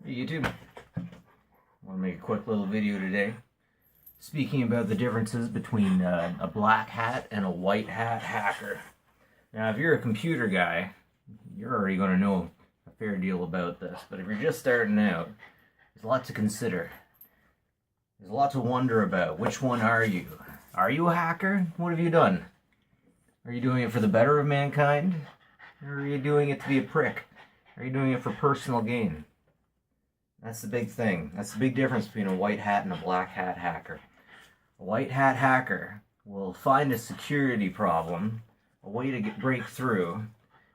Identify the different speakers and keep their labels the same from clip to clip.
Speaker 1: Hey YouTube, I want to make a quick little video today speaking about the differences between a black hat and a white hat hacker. Now if you're a computer guy, you're already going to know a fair deal about this, but if you're just starting out, there's a lot to consider. There's a lot to wonder about. Which one are you? Are you a hacker? What have you done? Are you doing it for the better of mankind? Or are you doing it to be a prick? Are you doing it for personal gain? That's the big thing. That's the big difference between a white hat and a black hat hacker. A white hat hacker will find a security problem, a way to break through,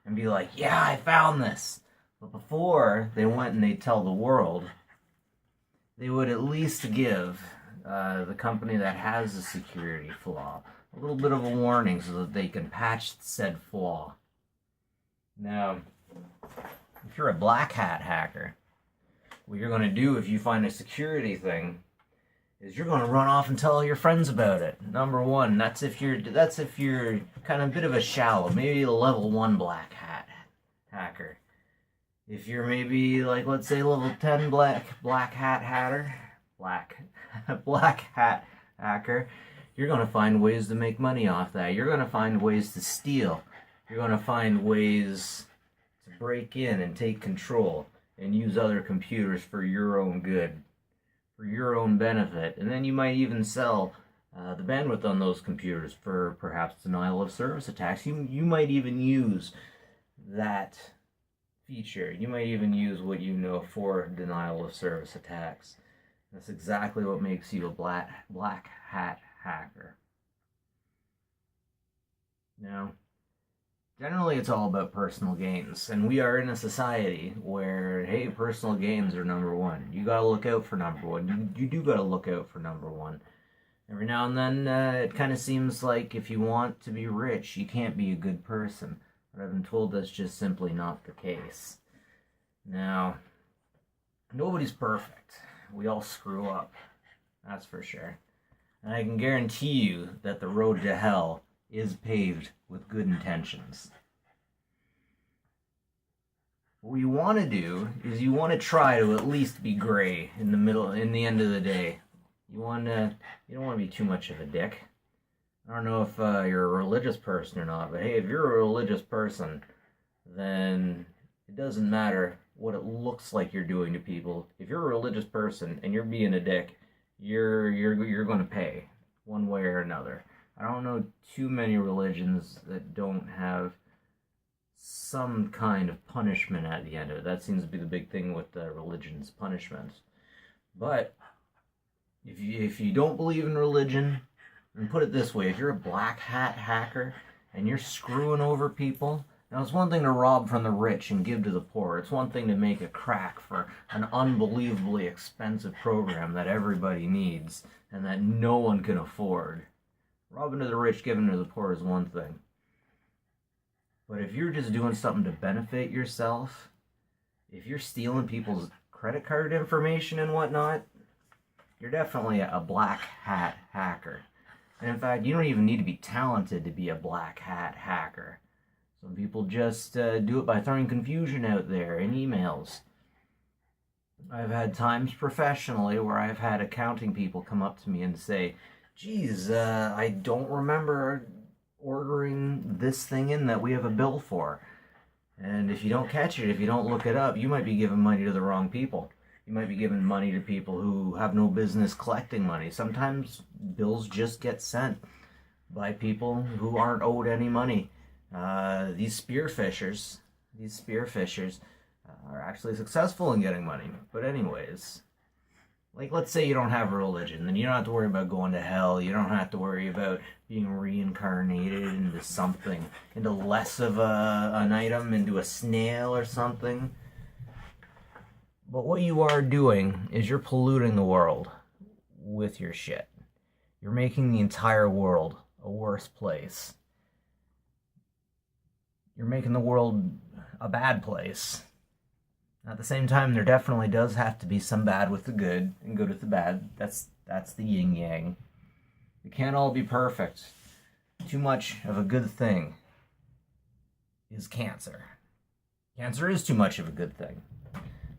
Speaker 1: and be like, yeah, I found this. But before they went and they tell the world, they would at least give the company that has a security flaw a little bit of a warning so that they can patch said flaw. Now, if you're a black hat hacker, what you're going to do if you find a security thing is you're going to run off and tell all your friends about it. Number one, that's if you're kind of a bit of a shallow, maybe a level 1 black hat hacker. If you're maybe like, let's say, level 10 black hat hacker, you're going to find ways to make money off that. You're going to find ways to steal. You're going to find ways to break in and take control and use other computers for your own good, for your own benefit. And then you might even sell the bandwidth on those computers for perhaps denial of service attacks. You might even use that feature. You might even use what you know for denial of service attacks. That's exactly what makes you a black hat hacker. Now, generally, it's all about personal gains, and we are in a society where, hey, personal gains are number one. You gotta look out for number one. You do gotta look out for number one. Every now and then, it kind of seems like if you want to be rich, you can't be a good person. But I've been told that's just simply not the case. Now, nobody's perfect. We all screw up. That's for sure. And I can guarantee you that the road to hell is paved with good intentions. What you want to do is you want to try to at least be gray in the end of the day. You don't want to be too much of a dick. I don't know if you're a religious person or not, but hey, if you're a religious person, then it doesn't matter what it looks like you're doing to people. If you're a religious person and you're being a dick, you're going to pay one way or another. I don't know too many religions that don't have some kind of punishment at the end of it. That seems to be the big thing with religion's punishments. But if you don't believe in religion, and put it this way, if you're a black hat hacker and you're screwing over people, now it's one thing to rob from the rich and give to the poor. It's one thing to make a crack for an unbelievably expensive program that everybody needs and that no one can afford. Robbing to the rich, giving to the poor is one thing. But if you're just doing something to benefit yourself, if you're stealing people's credit card information and whatnot, you're definitely a black hat hacker. And in fact, you don't even need to be talented to be a black hat hacker. Some people just do it by throwing confusion out there in emails. I've had times professionally where I've had accounting people come up to me and say, geez, I don't remember ordering this thing in that we have a bill for. And if you don't catch it, if you don't look it up, you might be giving money to the wrong people. You might be giving money to people who have no business collecting money. Sometimes bills just get sent by people who aren't owed any money. These spearfishers are actually successful in getting money. But anyways, like, let's say you don't have a religion, then you don't have to worry about going to hell. You don't have to worry about being reincarnated into something, into less of an item, into a snail or something. But what you are doing is you're polluting the world with your shit. You're making the entire world a worse place. You're making the world a bad place. At the same time, there definitely does have to be some bad with the good and good with the bad. That's the yin-yang. It can't all be perfect. Too much of a good thing is cancer. Cancer is too much of a good thing.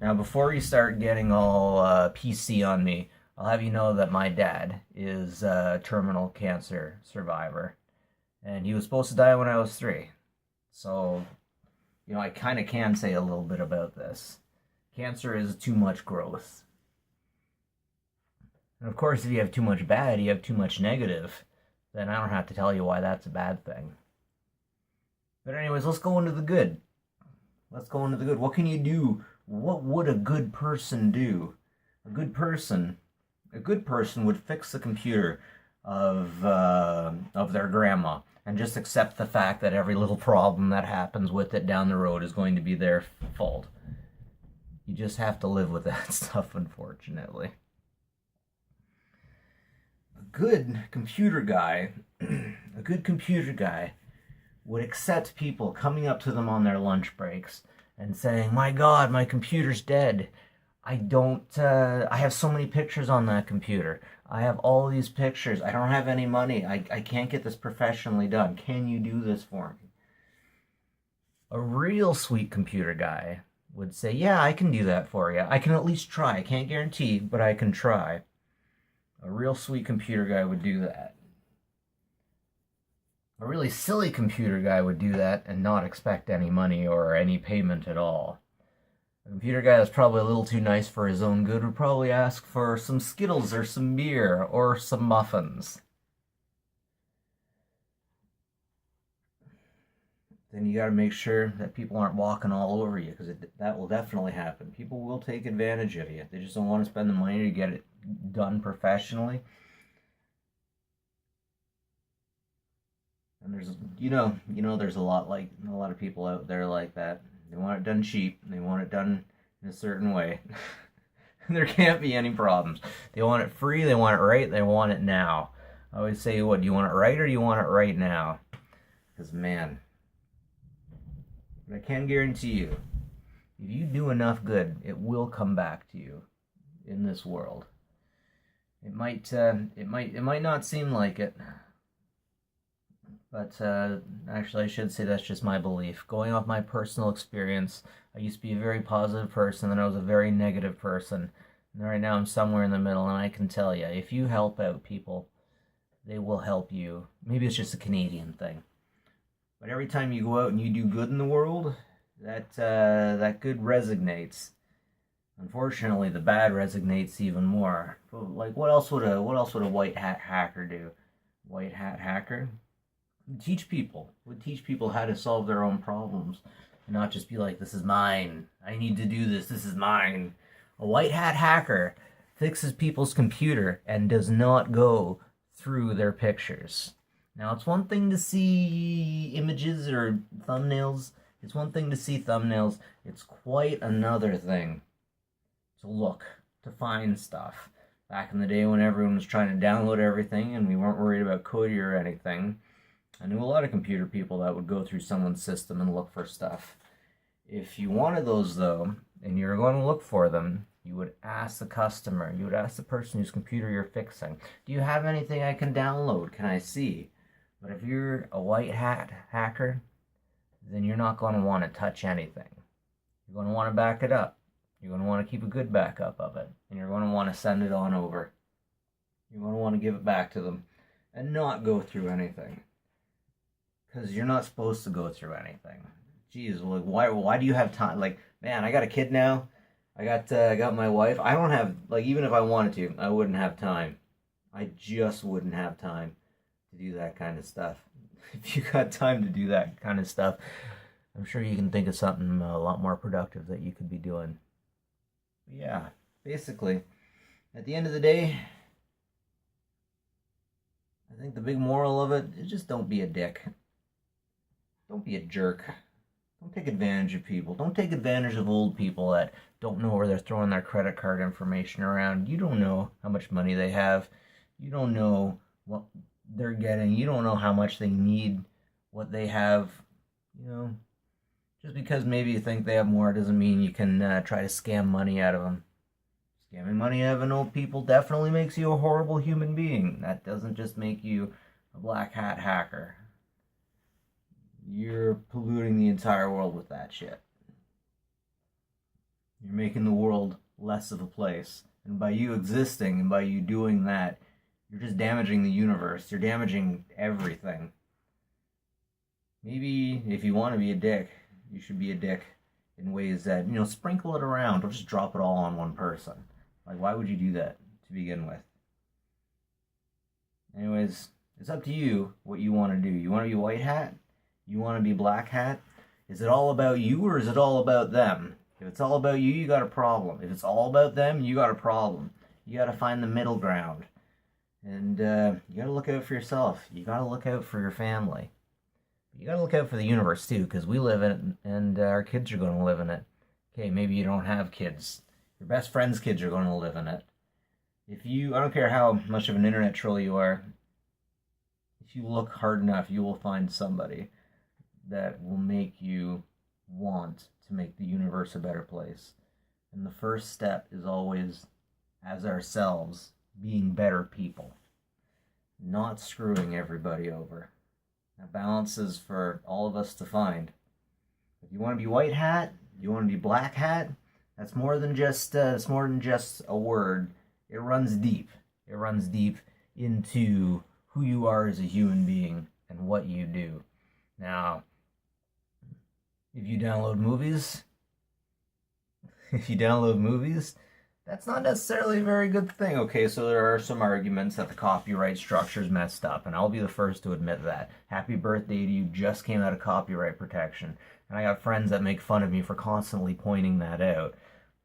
Speaker 1: Now, before you start getting all PC on me, I'll have you know that my dad is a terminal cancer survivor, and he was supposed to die when I was 3. So, I kind of can say a little bit about this. Cancer is too much growth. And of course, if you have too much bad, you have too much negative, then I don't have to tell you why that's a bad thing. But anyways, let's go into the good. Let's go into the good. What can you do? What would a good person do? A good person would fix the computer of their grandma and just accept the fact that every little problem that happens with it down the road is going to be their fault. You just have to live with that stuff, unfortunately. A good computer guy would accept people coming up to them on their lunch breaks and saying, "My God, my computer's dead. I have so many pictures on that computer. I have all these pictures. I don't have any money. I can't get this professionally done. Can you do this for me?" A real sweet computer guy would say, "Yeah, I can do that for you. I can at least try. I can't guarantee, but I can try." A real sweet computer guy would do that. A really silly computer guy would do that and not expect any money or any payment at all. A computer guy that's probably a little too nice for his own good would probably ask for some Skittles or some beer or some muffins. Then you got to make sure that people aren't walking all over you, because that will definitely happen. People will take advantage of you. They just don't want to spend the money to get it done professionally. And there's there's a lot of people out there like that. They want it done cheap. They want it done in a certain way. There can't be any problems. They want it free. They want it right. They want it now. I always say, what, do you want it right or do you want it right now? Because, man, I can guarantee you, if you do enough good, it will come back to you in this world. It might not seem like it. But actually, I should say that's just my belief. Going off my personal experience, I used to be a very positive person, and I was a very negative person. And right now, I'm somewhere in the middle, and I can tell you, if you help out people, they will help you. Maybe it's just a Canadian thing. But every time you go out and you do good in the world, that good resonates. Unfortunately, the bad resonates even more. But, like, what else would a white hat hacker do? White hat hacker? Would teach people how to solve their own problems, and not just be like, "This is mine. I need to do this. This is mine." A white hat hacker fixes people's computer and does not go through their pictures. Now, it's one thing to see images or thumbnails. It's one thing to see thumbnails. It's quite another thing to look, to find stuff. Back in the day when everyone was trying to download everything and we weren't worried about Kodi or anything, I knew a lot of computer people that would go through someone's system and look for stuff. If you wanted those, though, and you were going to look for them, you would ask the customer, you would ask the person whose computer you're fixing, "Do you have anything I can download? Can I see?" But if you're a white hat hacker, then you're not going to want to touch anything. You're going to want to back it up. You're going to want to keep a good backup of it. And you're going to want to send it on over. You're going to want to give it back to them and not go through anything. Because you're not supposed to go through anything. Jeez, like, why do you have time? Like, man, I got a kid now. I got my wife. I don't have, like, even if I wanted to, I wouldn't have time. I just wouldn't have time to do that kind of stuff. If you got time to do that kind of stuff, I'm sure you can think of something a lot more productive that you could be doing. But yeah, basically, at the end of the day, I think the big moral of it is just don't be a dick. Don't be a jerk. Don't take advantage of people. Don't take advantage of old people that don't know where they're throwing their credit card information around. You don't know how much money they have. You don't know what they're getting. You don't know how much they need, what they have. Just because maybe you think they have more doesn't mean you can try to scam money out of them. Scamming money out of an old people definitely makes you a horrible human being. That doesn't just make you a black hat hacker. You're polluting the entire world with that shit. You're making the world less of a place. And by you existing and by you doing that, you're just damaging the universe. You're damaging everything. Maybe if you want to be a dick, you should be a dick in ways that, sprinkle it around. Don't just drop it all on one person. Like, why would you do that to begin with? Anyways, it's up to you what you want to do. You want to be white hat? You want to be black hat? Is it all about you or is it all about them? If it's all about you, you got a problem. If it's all about them, you got a problem. You got to find the middle ground. And you got to look out for yourself. You got to look out for your family. You got to look out for the universe, too, because we live in it, and our kids are going to live in it. Okay, maybe you don't have kids. Your best friend's kids are going to live in it. I don't care how much of an internet troll you are, if you look hard enough, you will find somebody that will make you want to make the universe a better place. And the first step is always, as ourselves, being better people. Not screwing everybody over. That balance is for all of us to find. If you want to be white hat, you want to be black hat, that's more than just a word. It runs deep. It runs deep into who you are as a human being and what you do. Now, if you download movies, that's not necessarily a very good thing. Okay, so there are some arguments that the copyright structure is messed up, and I'll be the first to admit that. Happy Birthday to You just came out of copyright protection, and I got friends that make fun of me for constantly pointing that out.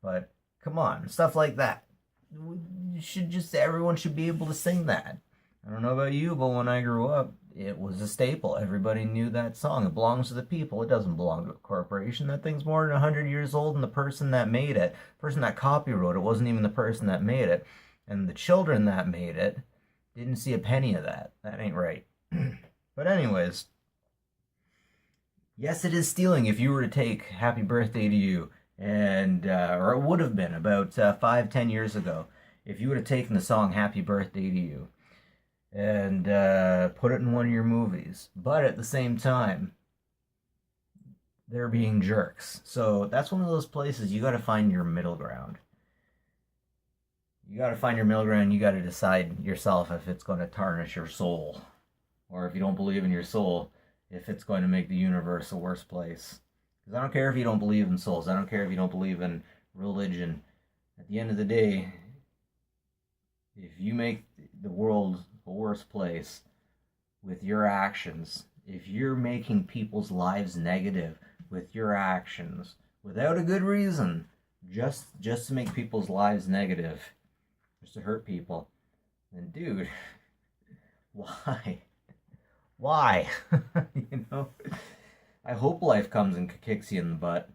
Speaker 1: But come on, stuff like that. Everyone should be able to sing that. I don't know about you, but when I grew up, it was a staple. Everybody knew that song. It belongs to the people. It doesn't belong to a corporation. That thing's more than 100 years old, and the person that made it, the person that copywrote it, wasn't even the person that made it. And the children that made it didn't see a penny of that. That ain't right. But anyways, yes, it is stealing if you were to take Happy Birthday to You, and or it would have been about 5-10 years ago, if you would have taken the song Happy Birthday to You and put it in one of your movies. But at the same time, they're being jerks. So that's one of those places you got to find your middle ground. You got to find your middle ground. You got to decide yourself if it's going to tarnish your soul, or if you don't believe in your soul, if it's going to make the universe a worse place. Because I don't care if you don't believe in souls. I don't care if you don't believe in religion. At the end of the day, if you make the world a worse place with your actions, if you're making people's lives negative with your actions without a good reason, just to make people's lives negative, just to hurt people, then dude, why? I hope life comes and kicks you in the butt.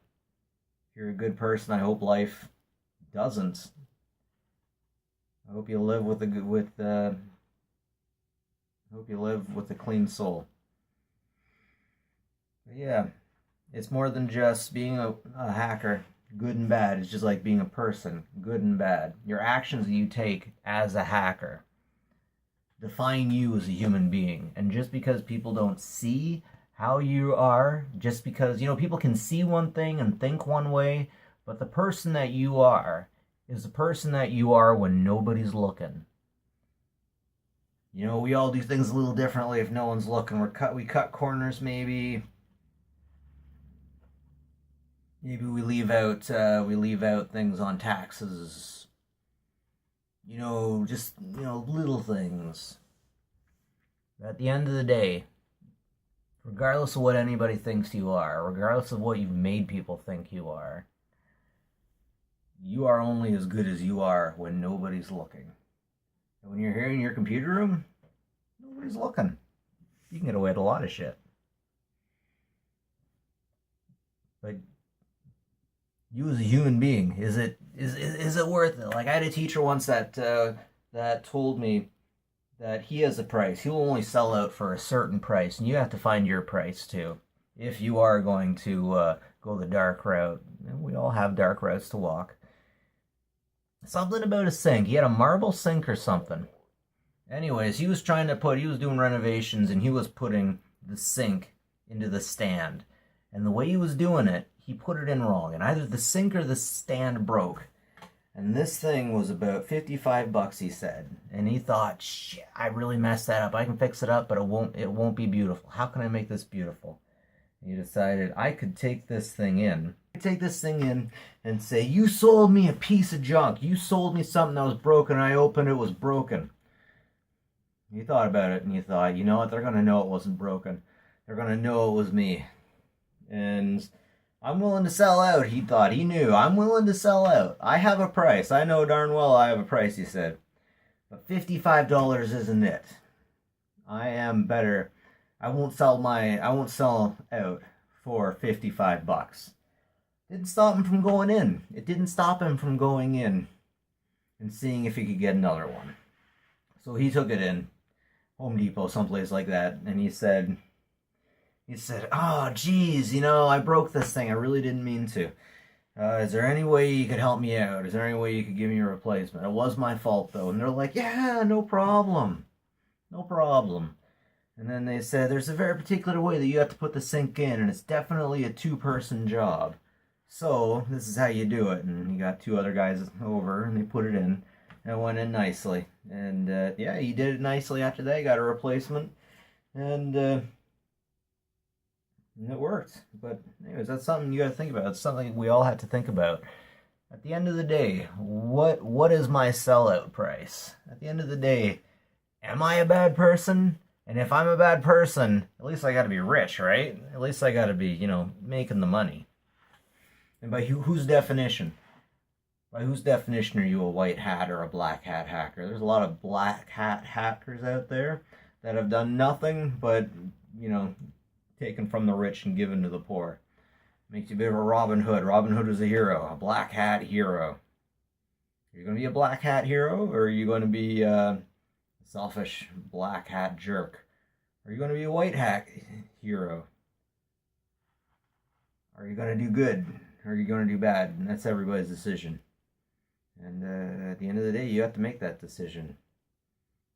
Speaker 1: If you're a good person, I hope life doesn't. I hope you live with a clean soul. But yeah, it's more than just being a hacker, good and bad. It's just like being a person, good and bad. Your actions that you take as a hacker define you as a human being. And just because people don't see how you are, just because, people can see one thing and think one way, but the person that you are is the person that you are when nobody's looking. We all do things a little differently if no one's looking. We cut corners maybe. Maybe we leave out things on taxes. Little things. But at the end of the day, regardless of what anybody thinks you are, regardless of what you've made people think you are only as good as you are when nobody's looking. And when you're here in your computer room, nobody's looking. You can get away with a lot of shit. But you as a human being, is it worth it? Like, I had a teacher once that told me that he has a price. He will only sell out for a certain price, and you have to find your price too. If you are going to go the dark route, and we all have dark routes to walk. Something about a sink. He had a marble sink or something. Anyways, he was doing renovations, and he was putting the sink into the stand. And the way he was doing it, he put it in wrong, and either the sink or the stand broke. And this thing was about 55 bucks, he said. And he thought, shit, I really messed that up. I can fix it up, but it won't be beautiful. How can I make this beautiful? And he decided I could take this thing in. And say, you sold me a piece of junk. You sold me something that was broken. I opened it, was broken. He thought about it, and he thought, you know what? They're going to know it wasn't broken. They're going to know it was me. And I'm willing to sell out, he thought. He knew. I'm willing to sell out. I have a price. I know darn well I have a price, he said. But $55 isn't it. I am better. I won't sell out for 55 bucks. Didn't stop him from going in. It didn't stop him from going in and seeing if he could get another one. So he took it in, Home Depot, someplace like that, and he said, oh, geez, you know, I broke this thing. I really didn't mean to. Is there any way you could help me out? Is there any way you could give me a replacement? It was my fault, though. And they're like, yeah, no problem. No problem. And then they said, there's a very particular way that you have to put the sink in, and it's definitely a two-person job. So, this is how you do it. And he got two other guys over, and they put it in. And it went in nicely. And, yeah, he did it nicely after that. He got a replacement. And it worked. But, anyways, that's something you got to think about. It's something we all have to think about. At the end of the day, what is my sellout price? At the end of the day, am I a bad person? And if I'm a bad person, at least I got to be rich, right? At least I got to be, making the money. And by whose definition? By whose definition are you a white hat or a black hat hacker? There's a lot of black hat hackers out there that have done nothing but, taken from the rich and given to the poor. Makes you a bit of a Robin Hood. Robin Hood was a hero, a black hat hero. Are you going to be a black hat hero, or are you going to be a selfish black hat jerk? Are you going to be a white hat hero? Are you going to do good? Or are you going to do bad? And that's everybody's decision. And at the end of the day, you have to make that decision.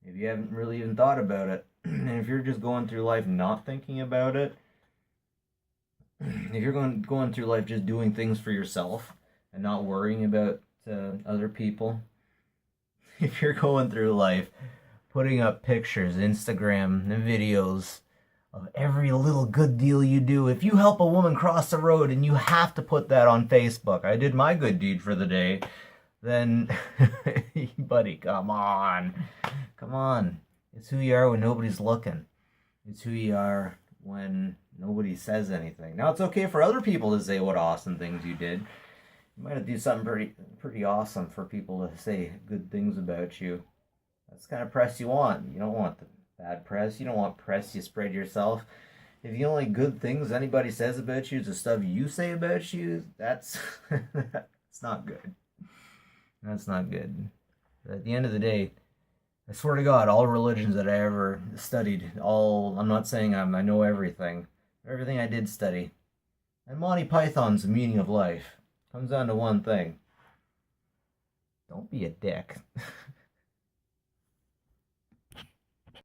Speaker 1: If you haven't really even thought about it, and if you're just going through life not thinking about it, if you're going through life just doing things for yourself and not worrying about other people, if you're going through life putting up pictures, Instagram, and videos of every little good deal you do. If you help a woman cross the road and you have to put that on Facebook, I did my good deed for the day, then, buddy, come on. Come on. It's who you are when nobody's looking. It's who you are when nobody says anything. Now, it's okay for other people to say what awesome things you did. You might have to do something pretty awesome for people to say good things about you. That's the kind of press you want. You don't want the bad press. You don't want press you spread yourself. If the only good things anybody says about you is the stuff you say about you, that's not good. That's not good. But at the end of the day, I swear to God, all religions that I ever studied, I'm not saying I know everything. Everything I did study. And Monty Python's The Meaning of Life comes down to one thing. Don't be a dick.